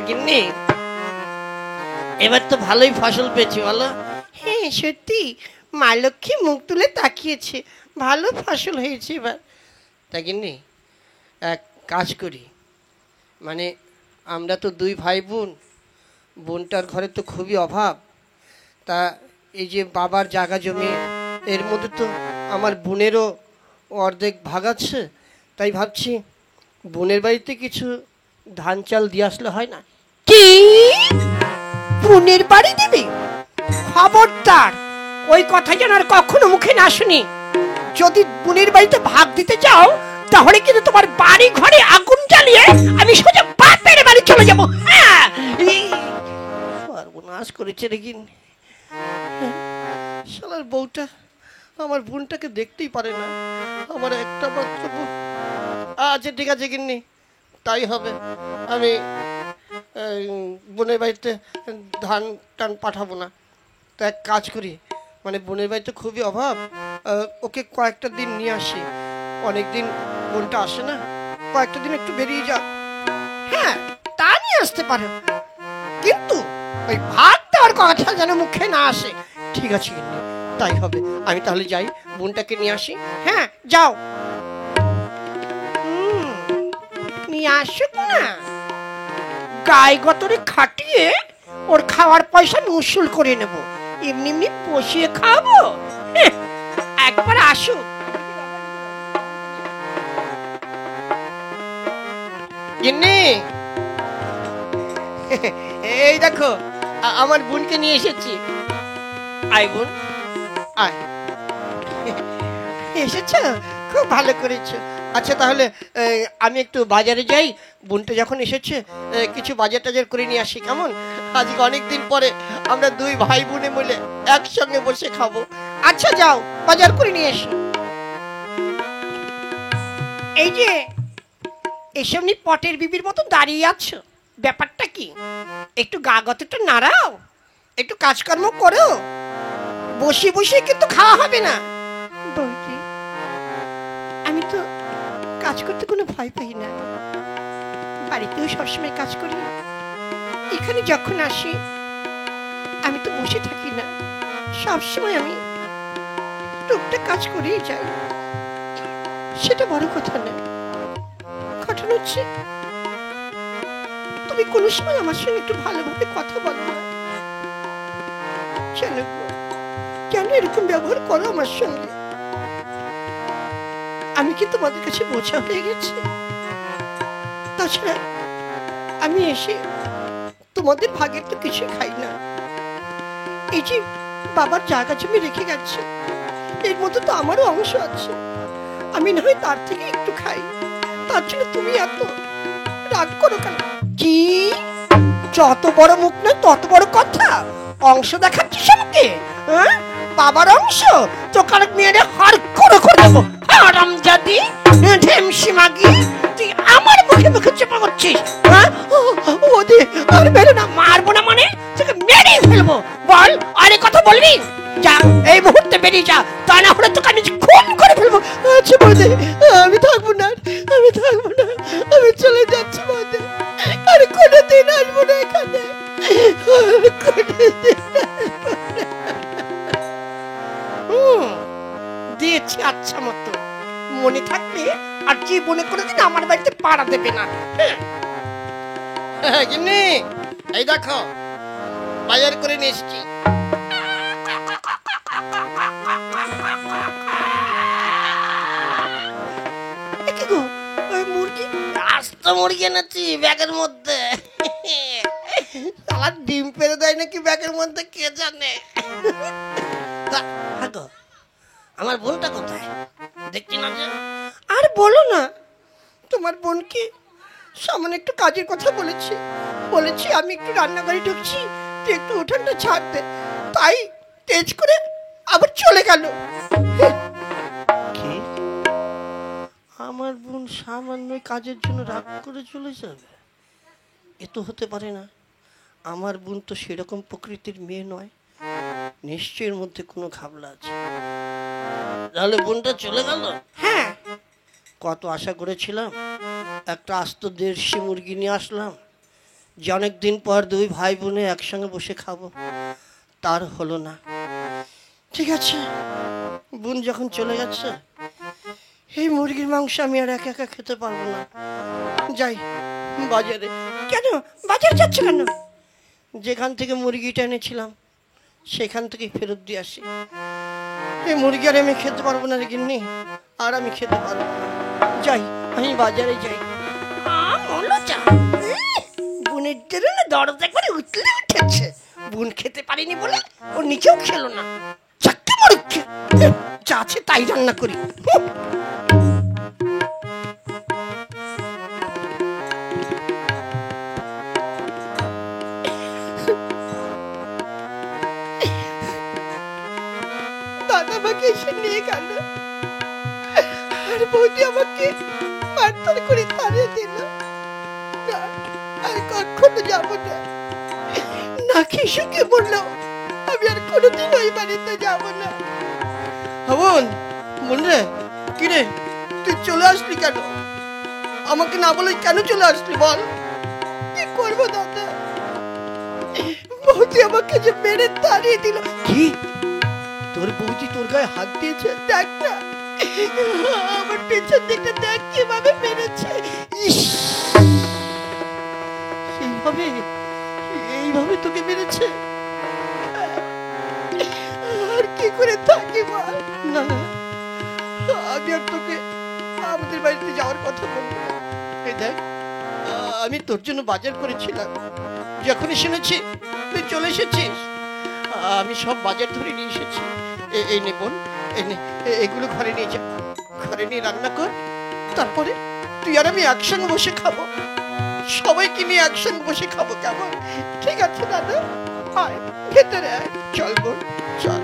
গিন্নি, এবার তো ভালোই ফসল পেয়েছি বলো? হ্যাঁ সত্যি, মা লক্ষ্মী মুখ তুলে তাকিয়েছে, ভালো ফসল হয়েছে এবার। তা গিন্নি, এক কাজ করি, মানে আমরা তো দুই ভাই বোন, বোনটার ঘরে তো খুবই অভাব। তা এই যে বাবার জায়গা জমি, এর মধ্যে তো আমার বোনেরও অর্ধেক ভাগ আছে। তাই ভাবছি বোনের বাড়িতে কিছু ধান চাল দিয়ে আসলে হয় না? কি, বোনের বাড়ি দিবি? খবরদার, ওই কথা যেন আর কখনো মুখে না শুনি। যদি বোনের বাড়িতে ভাগ দিতে চাও তাহলে কিন্তু তোমার বাড়ি ঘরে আগুন জ্বালিয়ে আমি সোজা বাপের বাড়ি চলে যাবো। হ্যাঁ, সর্বনাশ করেছে রে গিন্নি, শালার বউটা আমার বোনটাকে দেখতেই পারে না, আমার একটা মাত্র বোন। আচ্ছা ঠিক আছে গিন্নি, তাই হবে। আমি বোনের বাড়িতে ধান টান পাঠাবো না। তো এক কাজ করি, মানে বোনের বাড়িতে খুবই অভাব, ওকে কয়েকটা দিন নিয়ে আসি। অনেক দিন বোনটা আসে না, কয়েকটা দিন একটু বেরিয়ে যা। হ্যাঁ তা নিয়ে আসতে পারো, কিন্তু ওই ভাগ দেওয়ার কথা যেন মুখে না আসে। ঠিক আছে গিন্নি, তাই হবে। আমি তাহলে যাই, বোনটাকে নিয়ে আসি। হ্যাঁ যাও, নিয়ে আসুক না, গায়ে গতরে খাটিয়ে ওর খাওয়ার পয়সা আমি উসুল করে নেব, এমনি এমনি বসিয়ে খাবো। একবার আসুক। গিন্নি, এই দেখো আমার বোনকে নিয়ে এসেছি। আয় বোন, আয়। এসেছো, খুব ভালো করেছো। আচ্ছা তাহলে আমি একটু বাজারে যাই, বোনটা যখন এসেছে কিছু বাজার টাজার করে নিয়ে আসি, কেমন? আজকে অনেকদিন পরে আমরা দুই ভাই বোনে মিলে একসঙ্গে বসে খাবো। আচ্ছা যাও, বাজার করে নিয়ে এসো। এই যে এসব নিয়ে পটের বিবির মতো দাঁড়িয়ে আছো, ব্যাপারটা কি? একটু গা গতটা নাড়াও, একটু কাজকর্ম করো, বসে বসে কিন্তু খাওয়া হবে না। বৌদি, আমি তো কাজ করতে কোনো ভয় পাই না, বাড়িতেও সবসময় কাজ করি, এখানে যখন আসি আমি তো বসে থাকি না, সবসময় আমি টুকটাক কাজ করেই যাই, সেটা বড় কথা না। ঘটনা হচ্ছে তুমি কোনো সময় আমার সঙ্গে একটু ভালোভাবে কথা বলো না, কেন কেন এরকম ব্যবহার করো আমার সঙ্গে? আমি কি তোমাদের কাছে বোঝা হয়ে গেছি? তাছাড়া আমি এসে তোমাদের ভাগের তো কিছু খাই না, এই যে বাবার জায়গা জমি রেখে গেছে এর মধ্যে তো আমারও অংশ আছে, আমি না হয় তার থেকে একটু খাই, তার জন্য তুমি এত রাগ করো কেন? কি, যত বড় মুখ নয় তত বড় কথা, অংশ দেখাচ্ছিস আমাকে? হ্যাঁ, বাবার অংশ তোকার মেয়েরে হার করে করে দেবো। হারামজাদি, ঢেমসি মাগি, তুই আমার মুখে মুখে চেপা করছিস। হ্যাঁ, ওদি আর মেরে না, মারবো না মানে তোকে মেরেই ফেলবো। বল, আরে কথা বলবি? যা, এই মুহূর্তে বেরিয়ে যা, তা না হলে তোকে আমি খুন করে ফেলবো। আচ্ছা বৌদি, আমি থাকবো না, আমি থাকবো না, আমি চলে যাচ্ছি বৌদি, আর কোনোদিন আসবো না এখানে। দিয়েছি আচ্ছা মতো, মনে থাকবে আর জীবনে কোনোদিন আমার বাড়িতে পাড়া দেবে না। গিন্নি, এই দেখো বাজার করে নিয়ে এসেছি। মুরগি, আস্ত মুরগি এনেছি ব্যাগের মধ্যে। সালা ডিম পেড়ে দেয় নাকি ব্যাগের মধ্যে কে জানে। আমার বোনটা কোথায় দেখছি না যে? আর বলো না, তোমার বোনকে সামনে একটু কাজের কথা বলেছি, বলেছি আমি একটু রান্নাঘরে ঢুকছি, তুই একটু উঠানটা ছাড় দে, তাই তেজ করে আবার চলে গেল। কি, আমার বোন সামান্য কাজের জন্য রাগ করে চলে যাবে? এ তো হতে পারে না, আমার বোন তো সেরকম প্রকৃতির মেয়ে নয়, নিশ্চয়ের মধ্যে কোনো ঘাবলা আছে। তাহলে বোনটা চলে গেল? হ্যাঁ, কত আশা করেছিলাম, একটা আস্ত দেশি মুরগি নিয়ে আসলাম, যে অনেক দিন পর দুই ভাই বোনে একসঙ্গে বসে খাবো, তার হলো না। ঠিক আছে, বোন যখন চলে গেছে, এই মুরগির মাংস আমি আর একা একা খেতে পারবো না। যাই বাজারে। কেন বাজার যাচ্ছ কেন? যেখান থেকে মুরগিটা এনেছিলাম সেখান থেকে ফেরত দিয়ে আসি। এই মুরগি আর আমি খেতে পারবো না রে গিন্নি, আর আমি খেতে পারবো না। যাই, আমি বাজারে যাই। বোনের জন্য দরজা করে উঠলে উঠেছে। বোন খেতে পারিনি বলে ও নিচেও খেলো না। চাকরি মরুক্ষে, যা আছে তাই রান্না করি। দাদা আমাকে এসে নিয়ে গেল, আর বৌদি আমাকে মারধর করে তাড়িয়ে দিল। না, আর কখনো যাবো না। না খেয়ে বললো আমি আর কোনোদিন ওই বাড়িতে যাবো না। বোন, বোন রে, কি রে, তুই চলে আসলি কেন? আমাকে না বলে কেন চলে আসলি বল? কি করবো দাদা, বৌদি আমাকে যে মেরে তাড়িয়ে দিল। কি, তোর বৌদি তোর গায়ে হাত দিয়েছে? দেখ না, আমার পেছন দিকটা দেখ কিভাবে মেরেছে। এইভাবে এইভাবে তোকে মেরেছে? আর কি করে থাকি বল? না না, আমি আর তোকে আমাদের বাড়িতে যাওয়ার কথা বলবো না। এই দেখ, আমি তোর জন্য বাজার করেছিলাম, যখনই শুনেছি তুই চলে এসেছিস, আমি সব বাজার ধরে নিয়ে এসেছি। এই নে বোন, এই নে, এগুলো ঘরে নিয়ে যা, ঘরে নিয়ে রান্না কর। তারপরে তুই আর আমি একসঙ্গে বসে খাবো, সবাইকে নিয়ে একসঙ্গে বসে খাবো, কেমন? ঠিক আছে দাদা, আয় ভেতরে আয়। চল বোন, চল।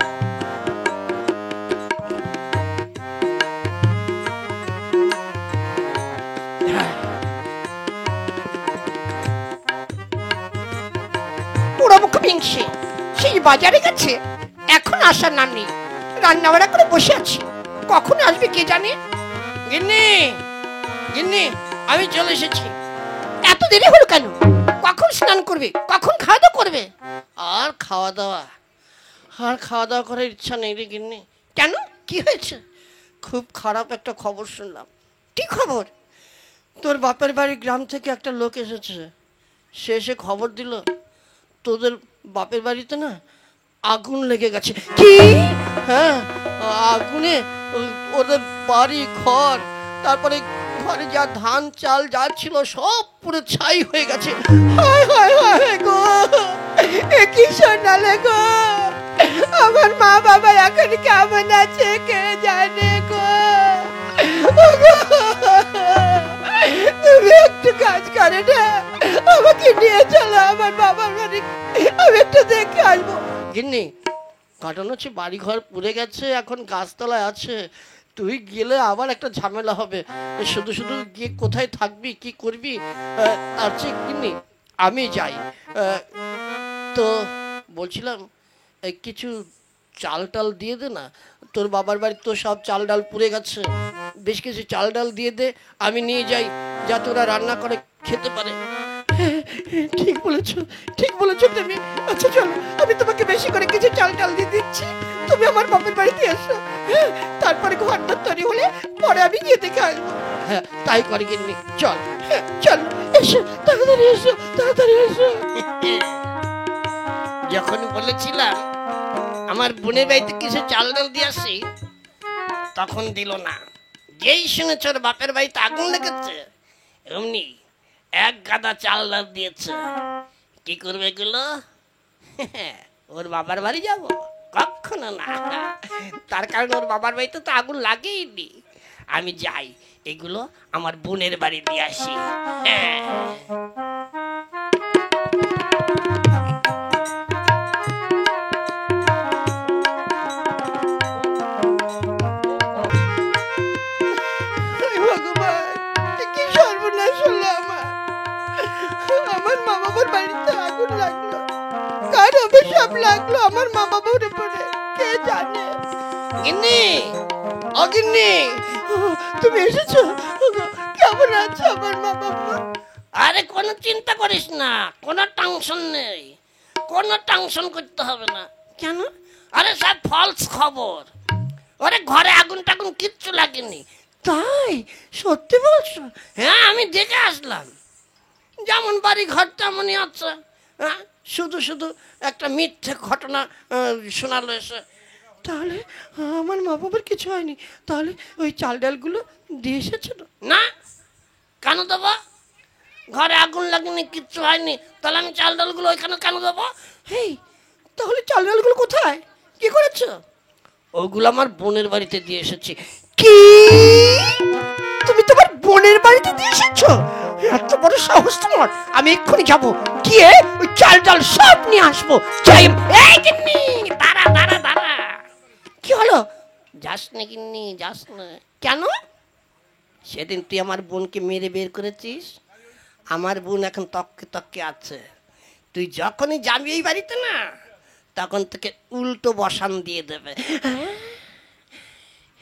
পোড়ামুখ মিংসে সেই বাজারে গেছে, এখন আসার নাম নেই। রান্না বান্না করে বসে আছি, কখন আসবে কে জানে। গিন্নি, গিন্নি, আমি চলে এসেছি। এত দেরি হলো কেন? কখন স্নান করবে, কখন খাওয়া দাওয়া করবে? আর খাওয়া দাওয়া করার ইচ্ছা নেই রে গিন্নি। কেন, কি হয়েছে? খুব খারাপ একটা খবর শুনলাম। কি খবর? তোর বাপের বাড়ির গ্রাম থেকে একটা লোক এসেছে, সে এসে খবর দিল তোদের বাপের বাড়িতে না আগুন লেগে গেছে। কি? হ্যাঁ, আগুনে ওদের বাড়ি ঘর, তারপরে ঘরে যা ধান চাল যা ছিল সব পুরো ছাই হয়ে গেছে। হায় হায় হায় গো, এ কি শোনালে গো? আমার মা বাবা এখন কেমন আছে কে জানে গো। তুমি একটু কাজ করে না, আমাকে নিয়ে চলো আমার বাবার বাড়ি, আমি একটু দেখে আসবো। গিন্নি, কাটানো হচ্ছে বাড়ি ঘর পুড়ে গেছে, এখন গাছতলায় আছে, তুই গেলে আবার একটা ঝামেলা হবে। শুধু শুধু গিয়ে কোথায় থাকবি, কি করবি? তার চেয়ে গিন্নি আমি যাই। তো বলছিলাম, কিছু চাল টাল দিয়ে দে না, তোর বাবার বাড়ি তো সব চাল ডাল পুড়ে গেছে, বেশ কিছু চাল ডাল দিয়ে দে, আমি নিয়ে যাই, যাতে ওরা রান্না করে খেতে পারে। ঠিক বলেছো, ঠিক বলেছো তুমি। আচ্ছা চলো, আমি তোমাকে বেশি করে কিছু চাল টাল দিয়ে দিচ্ছি, তুমি আমার বাপের বাড়িতে এসো। তারপরে ঘরটা তৈরি হলে পরে আমি গিয়ে দেখে আসবো। হ্যাঁ, তাই করে গিন্নি, চল। চল, এসো তাড়াতাড়ি, এসো তাড়াতাড়ি এসো। যখন বলেছিলাম আমার বোনের বাড়িতে কিছু চাল ডাল দিয়ে আসি, তখন দিল না। যেই শুনেছ ওর বাপের বাড়িতে আগুন লেগেছে, এমনি এক গাদা চাল ডাল দিয়েছে। কি করবে এগুলো? ওর বাবার বাড়ি যাব? কখনো না। তার কারণ ওর বাবার বাড়িতে তো আগুন লাগেইনি। আমি যাই, এগুলো আমার বোনের বাড়ি দিয়ে আসি। লাগলো আমার মা বাবার উপরে, কে জানে। গিন্নি, ও গিন্নি, তুমি এসেছো? কেমন আছো আমার মা বাবা? আরে কোনো চিন্তা করিস না, কোনো টেনশন নেই, কোনো টেনশন করতে হবে না। কেন? আরে সব ফলস খবর। ওরে ঘরে আগুন টাগুন কিচ্ছু লাগেনি। তাই? সত্যি বলছো? হ্যাঁ, আমি দেখে আসলাম। যেমন বাড়ি ঘর তেমনই আছে। হ্যাঁ, শুধু শুধু একটা মিথ্যে ঘটনা শোনালো এসে। তাহলে আমার মা বাবার কিছু হয়নি? তাহলে ওই চাল ডালগুলো দিয়ে এসেছিল? না, কেন দেবো? ঘরে আগুন লাগেনি, কিচ্ছু হয়নি, তাহলে আমি চাল ডালগুলো ওইখানে কেন দেবো? হেই, তাহলে চাল ডালগুলো কোথায়? কি করেছো? ওগুলো আমার বোনের বাড়িতে দিয়ে এসেছি। কি? তুমি তোমার বোনের বাড়িতে দিয়ে এসেছো? এত বড় সাহস তোমার! আমি এক্ষুনি যাবো, গিয়ে ওই চাল ডাল সব নিয়ে আসবো। যাই। এই গিন্নি, দাঁড়া দাঁড়া দাঁড়া। কি হলো? যাস না গিন্নি, যাস না। কেন? সেদিন তুই আমার বোনকে মেরে বের করেছিস। আমার বোন এখন তককে তককে আছে। তুই যখনই যাবি এই বাড়িতে না, তখন তোকে উল্টো বসান দিয়ে দেবে।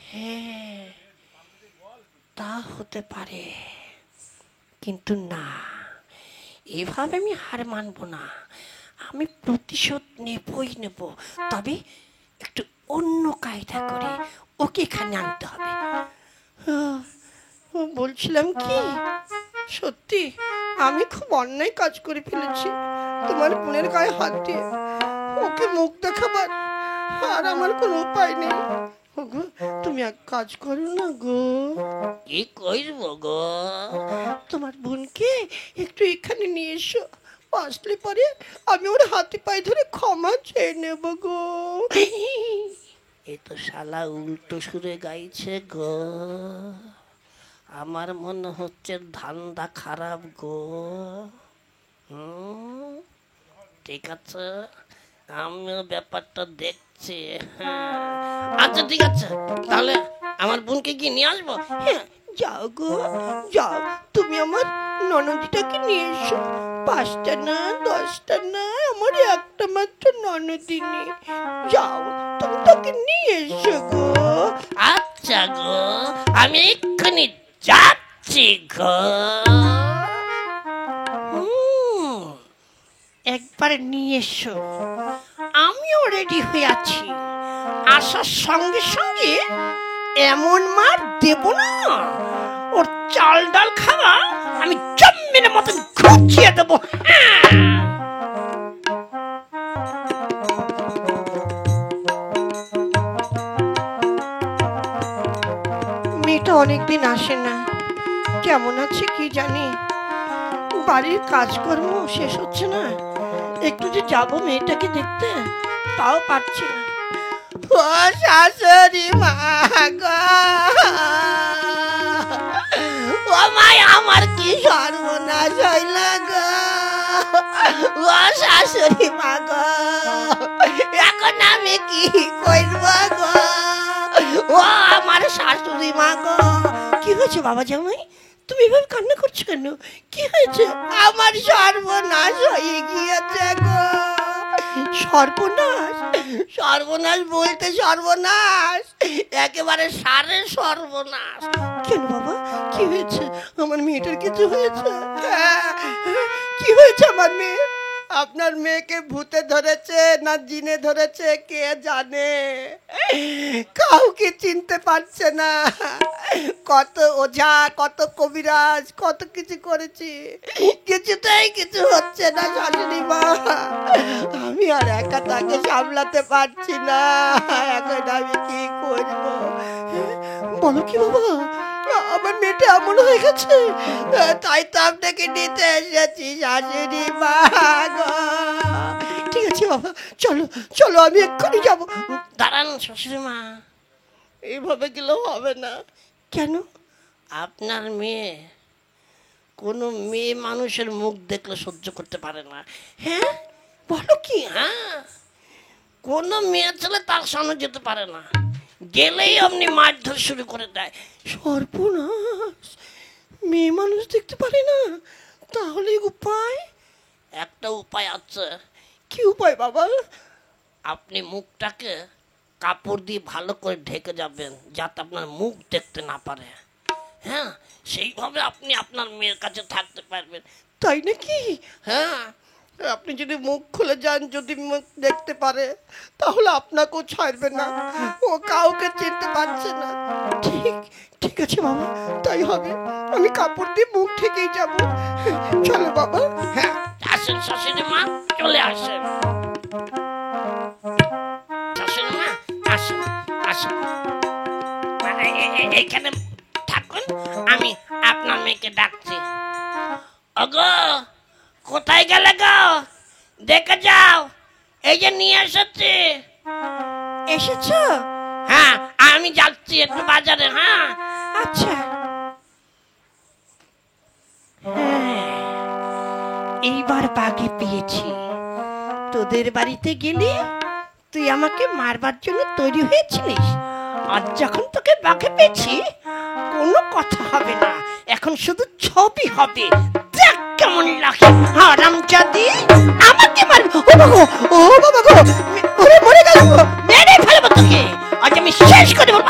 হ্যাঁ, তা হতে পারে, কিন্তু না, এভাবে আমি হার মানবো না। আমি প্রতিশোধ নেবই নেব, তবে একটু অন্য কায়দা করে ওকে এখানে আনতে হবে। বলছিলাম কি, সত্যি আমি খুব অন্যায় কাজ করে ফেলেছি তোমার বোনের গায়ে হাত দিয়ে। ওকে মুখ দেখাবার আর আমার কোনো উপায় নেই। ওগো, তুমি এক কাজ করো না গো। কি করবো গো? তোমার বোনকে একটু এখানে নিয়ে এসো, আসলে পরে আমি ওর হাতে পায়ে ধরে ক্ষমা চেয়ে নেব গো। এ তো শালা উল্টো সুরে গাইছে গো। আমার মনে হচ্ছে ধান্দা খারাপ গো। ঠিক আছে, আমিও ব্যাপারটা দেখছি। হ্যাঁ, আচ্ছা ঠিক আছে, তাহলে আমার বোনকে গিয়ে নিয়ে আসবো। হ্যাঁ, যাও গো, যাও। তুমি আমার ননদিটাকে নিয়ে এসো। 5টা না 10টা না, আমার একটা মাত্র ননদিনী। যাও, তুমি তাকে নিয়ে এসো গো। আচ্ছা গো, আমি এক্ষুনি যাচ্ছি গো। একবার নিয়ে এসো, আমিও রেডি হয়ে আছি। আসার সঙ্গে সঙ্গে এমন মার দেব না, ওর চাল ডাল খাওয়া আমি জম্মের মতন ঘুচিয়ে দেবো। মেয়েটা অনেকদিন আসে না, কেমন আছে কি জানি। বাড়ির কাজকর্ম শেষ হচ্ছে না, একটু যে যাবো মেয়েটাকে দেখতে, তাও পারছি না। ও শাশুড়ি মা গো, ও মাই, আমার কি সর্বনাশ হইল গো। ও শাশুড়ি মা গো, এখন আমি কি করব গো। ও আমার শাশুড়ি মা গো। কি হয়েছে বাবা জামাই, তুমি এভাবে কান্না করছো কেন? কি হয়েছে? আমার সর্বনাশ হয়ে গিয়েছে গো। সর্বনাশ? সর্বনাশ বলতে সর্বনাশ, একেবারে সারে সর্বনাশ। কেন বাবা, কি হয়েছে? আমার মেয়েটার কিছু হয়েছে? হ্যাঁ, কি হয়েছে আমার মেয়ে? আপনার মেয়েকে ভূতে ধরেছে না জিনে ধরেছে কে জানে, কাউকে চিনতে পারছে না। কত ওঝা, কত কবিরাজ, কত কিছু করেছি, কিছুতেই কিছু হচ্ছে না শাশুড়ি মা। আমি আর একা তাকে সামলাতে পারছি না, এখন আমি কি করবো? বলো কি বাবা, আমার মেয়েটা এমন হয়ে গেছে? তাই তো আপনাকে নিতে এসেছি শাশুড়ি মা গো। ঠিক আছে বাবা, চলো চলো, আমি এক্ষুনি যাবো। দাঁড়ান শ্বশুর মা, এইভাবে গেলেও হবে না। কেন? আপনার মেয়ে কোনো মেয়ে মানুষের মুখ দেখলে সহ্য করতে পারে না। হ্যাঁ, বলো কি? হ্যাঁ, কোনো মেয়ে ছেলে তার সামনে যেতে পারে না, গেলেই অমনি মারধর শুরু করে দেয়। সর্বনাশ, মেয়ে মানুষ দেখতে পারে না? তাহলে উপায়? একটা উপায় আছে। কি উপায় বাবা? আপনি মুখটাকে কাপড় দিয়ে ভালো করে ঢেকে যাবেন, যাতে আপনার মুখ দেখতে না পারে। হ্যাঁ, সেইভাবে আপনি আপনার মেয়ের কাছে থাকতে পারবেন। তাই নাকি? হ্যাঁ, আপনি যদি মুখ খুলে যান, যদি মুখ দেখতে পারে, তাহলে আপনাকেও ছাড়বে না। ও কাউকে চিনতে পারছে না। ঠিক ঠিক আছে বাবা, তাই হবে। আমি কাপড় দিয়ে মুখ ঠেকেই যাব। চলো বাবা। হ্যাঁ, আসেন শাশুড়ি মা, চলে আসেন। শাশুড়ি মা, আসুন আসুন, মানে এখানে থাকুন, আমি আপনার মেয়েকে ডাকছি। ওগো, কোথায় গেলে গো? দেখে যাও, এই যে নিয়ে এসেছি। এসেছো? হ্যাঁ, আমি যাচ্ছি একটু বাজারে। হ্যাঁ, আচ্ছা। এইবার বাগে পেয়েছি। তোদের বাড়িতে গেলে তুই আমাকে মারবার জন্য তৈরি হয়েছিলিস, আর যখন তোকে বাগে পেয়েছি কোনো কথা হবে না, এখন শুধু ছবি হবে। দেখ কেমন লাগে। হারামজাদি, আমাকে মারবে? ও বাবা গো, ও বাবা গো, ওরে মরে গেল গো। মেরে ফেলবো তোকে, আজ আমি শেষ করে বলবো।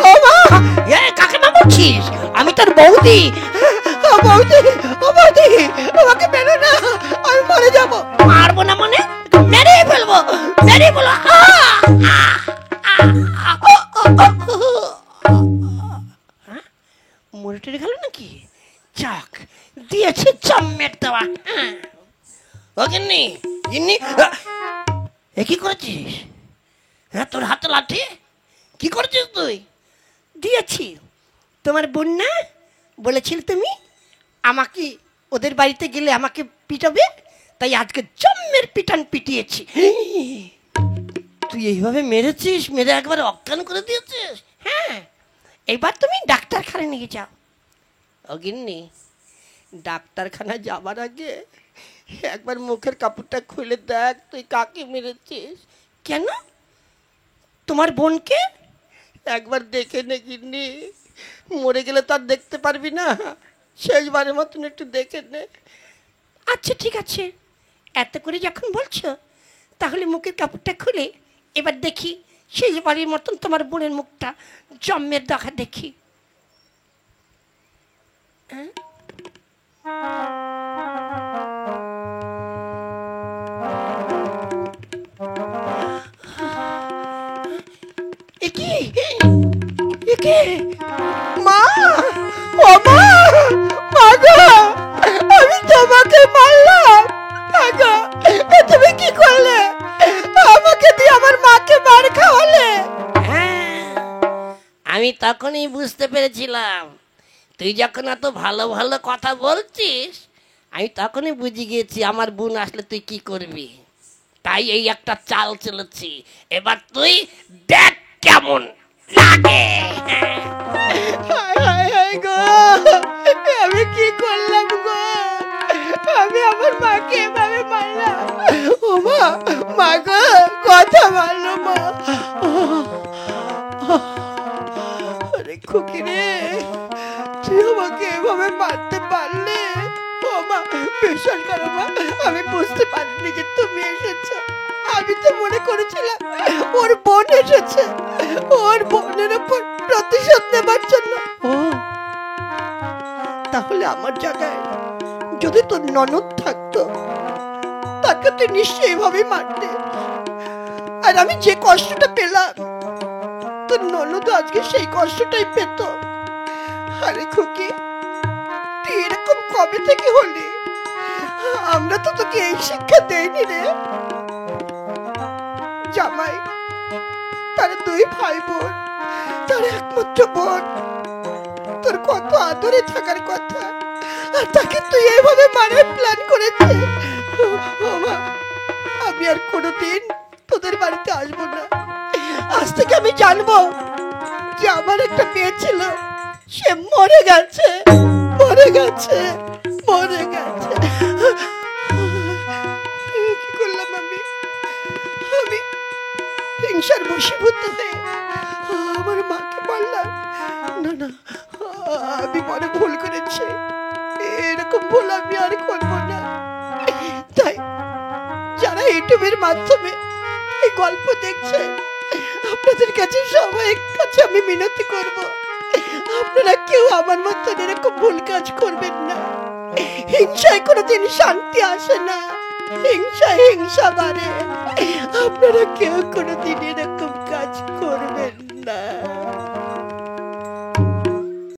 ও মা, কাকে মা বলছিস? আমি তোর বৌদি। বৌদি, ও বৌদি, আমাকে মেরো না, আমি মরে যাবো। মারবো না মানে? মেরে ফেলবো, মেরে বলো। মরে টেরে গেল নাকি? যাক, দিয়েছে চম্মের দেওয়া। ও গিন্নি, গিন্নি, এ কি করেছিস? হ্যাঁ, তোর হাতে লাঠি, কি করেছিস তুই? দিয়েছি। তোমার বোন না বলেছিল তুমি আমাকে ওদের বাড়িতে গেলে আমাকে পিটাবে, তাই আজকে জম্মের পিটান পিটিয়েছি। তুই এইভাবে মেরেছিস, মেরে একবার অজ্ঞান করে দিয়েছিস? হ্যাঁ, এবার তুমি ডাক্তারখানায় নিয়ে যাও। ও গিন্নি, ডাক্তারখানা যাবার আগে একবার মুখের কাপড়টা খুলে দেখ, তুই কাকে মেরেছিস। কেন? তোমার বোনকে একবার দেখে নে গিন্নি, মরে গেলে তো আর দেখতে পারবি না, শেষবারের মতন একটু দেখে নে। আচ্ছা ঠিক আছে, এত করে যখন বলছো তাহলে মুখের কাপড়টা খুলে এবার দেখি, শেষবারের মতন তোমার বোনের মুখটা জম্মের দেখা দেখি। মা, ও মা, মা গো, আমি তোমাকে মারলাম। তুমি কি করলে? আমাকে দিয়ে আমার মাকে মার খাওয়ালে। হ্যাঁ, আমি তখনই বুঝতে পেরেছিলাম তুই যখন এত ভালো ভালো কথা বলছিস, আমি তখনই বুঝে গিয়েছি আমার বোন আসলে তুই কি করবি। তাই এই একটা চাল চলেছি, এবার তুই দেখ কেমন লাগে। গো, আমি কি করলাম গো? আমি আমার মাকে এভাবে মারলাম। ও মা, মা গো, কথা বলো মা। আরে খুকি রে, তুই আমাকে এভাবে মারতে পারলে? ও মা, বিশ্বাস করো মা, আমি বুঝতে পারিনি যে তুমি এসেছো। আমি তো মনে করেছিলাম ওর বোন এসেছে, ওর বোনের উপর প্রতিশোধ নেবার জন্য। ও, তাহলে আমার জায়গায় যদি তোর ননদ থাকতো, তাকে তুই নিশ্চয়ই এভাবে মারতে। আর আমি যে কষ্টটা পেলাম, তোর ননদ আজকে সেই কষ্টটাই পেত। আরে খুকি, তুই এরকম কবে থেকে হলি? আমরা তো তোকে এই শিক্ষা দেইনি রে। জামাই, তার দুই ভাই বোন, তার একমাত্র বোন, তোর কত আদরে থাকার কথা, আর তাকে তুই এভাবে মারার প্ল্যান করেছিস। আমি আর কোনোদিন তোদের বাড়িতে আসবো না। আজ থেকে আমি জানবো যে আমার একটা মেয়ে ছিল, সে মরে গেছে, মরে গেছে, মরে গেছে। কি করলাম আমি? আমি হিংসার বশীভূত হয়ে আমার মাকে বললাম। না না, আমি বড় ভুল করেছি, এরকম ভুল আমি আর করবো না। তাই যারা ইউটিউবের মাধ্যমে এই গল্প দেখছে, আপনাদের কাছে সবাই কাছে আমি মিনতি করব, আপনারা কেউ আমার মতন এরকম ভুল কাজ করবেন না। হিংসায় কোনোদিন শান্তি আসে না, হিংসা বাড়ে। আপনারা কেউ কোনোদিন এরকম কাজ করবেন